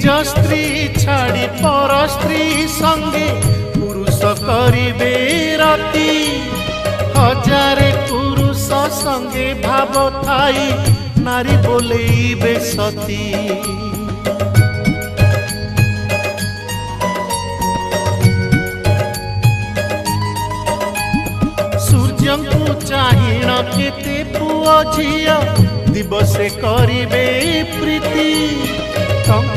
स्त्री छाड़ी पर स्त्री संगे पुरुष करिबे रति हजारे पुरुष संगे भाव थाई नारी बोलेइबे सती सूर्यंकु चाहिण केते पुओ झिया दिवसे करिबे प्रीति।